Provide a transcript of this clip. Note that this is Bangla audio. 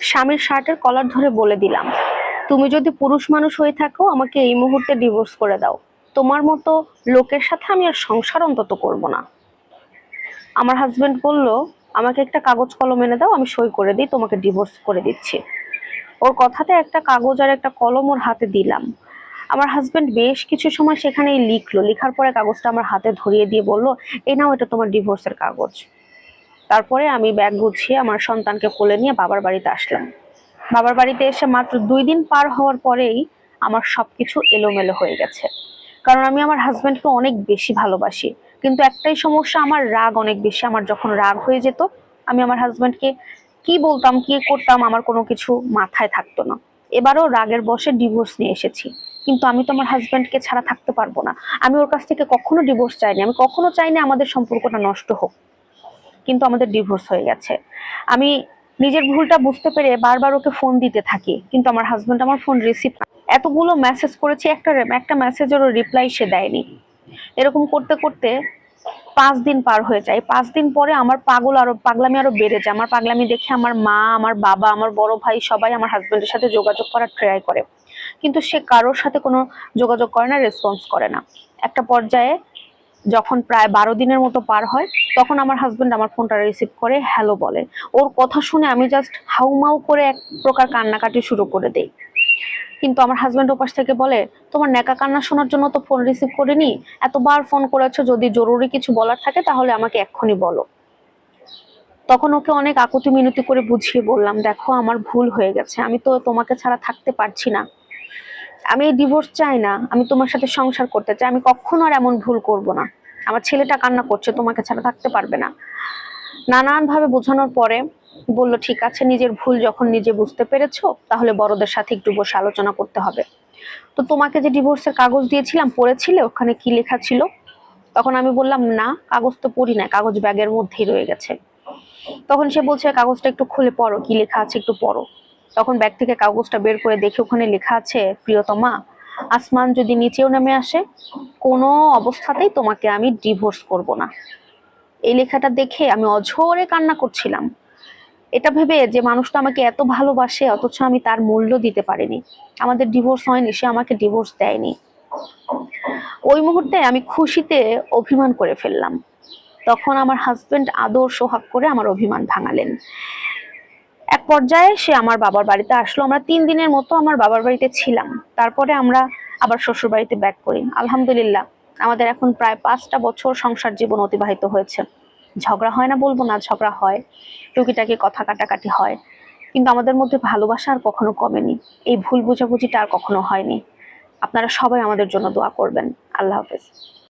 স্বামীর শার্টের কলার ধরে বলে দিলাম, তুমি যদি পুরুষ মানুষ হয়ে থাকো আমাকে এই মুহূর্তে ডিভোর্স করে দাও। তোমার মতো লোকের সাথে আমি আর সংসার অন্তত করব না। আমার হাজবেন্ড বলল, আমাকে একটা কাগজ কলম এনে দাও, আমি সই করে দিই, তোমাকে ডিভোর্স করে দিচ্ছি। ওর কথাতে একটা কাগজ আর একটা কলম ওর হাতে দিলাম। আমার হাজবেন্ড বেশ কিছু সময় সেখানেই লিখলো, লিখার পরে কাগজটা আমার হাতে ধরিয়ে দিয়ে বলল, এই নাও, এটা তোমার ডিভোর্সের কাগজ। তারপরে আমি ব্যাগ গুছিয়ে আমার সন্তানকে কোলে নিয়ে বাবার বাড়িতে আসলাম। বাবার বাড়িতে এসে মাত্র 2 দিন পার হওয়ার পরেই আমার সবকিছু এলোমেলো হয়ে গেছে। কারণ আমি আমার হাজবেন্ডকে অনেক বেশি ভালোবাসি, কিন্তু একটাই সমস্যা, আমার রাগ অনেক বেশি। আমার যখন রাগ হয়ে যেত, আমি আমার হাজবেন্ডকে কি বলতাম কি করতাম আমার কোনো কিছু মাথায় থাকতো না। এবারও রাগের বশে ডিভোর্স নিয়ে এসেছি, কিন্তু আমি তো আমার হাজবেন্ডকে ছাড়া থাকতে পারবো না। আমি ওর কাছ থেকে কখনো ডিভোর্স চাইনি, আমি কখনো চাইনি আমাদের সম্পর্কটা নষ্ট হোক, কিন্তু আমাদের ডিভোর্স হয়ে গেছে। আমি নিজের ভুলটা বুঝতে পেরে বারবার ওকে ফোন দিতে থাকি, কিন্তু আমার হাজবেন্ড আমার ফোন রিসিভ না। এতগুলো মেসেজ করেছি, একটা মেসেজেরও রিপ্লাই সে দেয়নি। এরকম করতে করতে 5 দিন পার হয়ে যায়। 5 দিন পরে আমার পাগলামি আরো বেড়ে যায়। আমার পাগলামি দেখে আমার মা, আমার বাবা, আমার বড় ভাই সবাই আমার হাজবেন্ডের সাথে যোগাযোগ করার ট্রাই করে, কিন্তু সে কারোর সাথে কোনো যোগাযোগ করে না, রেসপন্স করে না। একটা পর্যায়ে যখন প্রায় 12 দিনের মতো পার হয়, তখন আমার হাজবেন্ড আমার ফোনটা রিসিভ করে হ্যালো বলে। ওর কথা শুনে আমি জাস্ট হাউমাউ করে এক প্রকার কান্নাকাটি শুরু করে দেই। কিন্তু আমার হাজবেন্ড ওপাশ থেকে বলে, তোমার নেকা কান্না শোনার জন্য তো ফোন রিসিভ করিনি, এতবার ফোন করেছো, যদি জরুরি কিছু বলার থাকে তাহলে আমাকে এক্ষুনি বলো। তখন ওকে অনেক আকুতি মিনতি করে বুঝিয়ে বললাম, দেখো আমার ভুল হয়ে গেছে, আমি তো তোমাকে ছাড়া থাকতে পারছি না, আমি এই ডিভোর্স চাই না, আমি তোমার সাথে সংসার করতে চাই, আমি কখনো আর এমন ভুল করব না। আমার ছেলেটা কান্না করছে, তোমাকে ছাড়া থাকতে পারবে না। নানান ভাবে বোঝানোর পরে বললো, ঠিক আছে, নিজের ভুল যখন নিজে বুঝতে পেরেছো তাহলে বড়দের সাথে একটু বসে আলোচনা করতে হবে। তো তোমাকে যে ডিভোর্সের কাগজ দিয়েছিলাম, পড়েছিলে ওখানে কি লেখা ছিল? তখন আমি বললাম, না, কাগজ তো পড়ি না, কাগজ ব্যাগের মধ্যেই রয়ে গেছে। তখন সে বলছে, কাগজটা একটু খুলে পড়ো, কি লেখা আছে একটু পড়ো। তখন ব্যাগ থেকে কাগজটা বের করে দেখি ওখানে লেখা আছে, প্রিয়তমা, আসমান যদি নিচেও নেমে আসে, কোনো অবস্থাতেই তোমাকে আমি ডিভোর্স করব না। এই লেখাটা দেখে আমি অঝরে কান্না করছিলাম, এটা ভেবে যে মানুষটা আমাকে এত ভালোবাসে অথচ আমি তার মূল্য দিতে পারিনি। আমাদের ডিভোর্স হয়নি, সে আমাকে ডিভোর্স দেয়নি। ওই মুহূর্তে আমি খুশিতে অভিমান করে ফেললাম। তখন আমার হাজবেন্ড আদর সোহাগ করে আমার অভিমান ভাঙালেন। এক পর্যায়ে সে আমার বাবার বাড়িতে আসলো। আমরা 3 দিনের মতো আমার বাবার বাড়িতে ছিলাম। তারপরে আমরা আবার শ্বশুর বাড়িতে ব্যাক করি। আলহামদুলিল্লাহ, আমাদের এখন প্রায় 5টা বছর সংসার জীবন অতিবাহিত হয়েছে। ঝগড়া হয় না বলবো না, ঝগড়া হয়, টুকিটাকি কথা কাটাকাটি হয়, কিন্তু আমাদের মধ্যে ভালোবাসা আর কখনো কমেনি। এই ভুল বোঝাবুঝিটা আর কখনো হয়নি। আপনারা সবাই আমাদের জন্য দোয়া করবেন। আল্লাহ হাফেজ।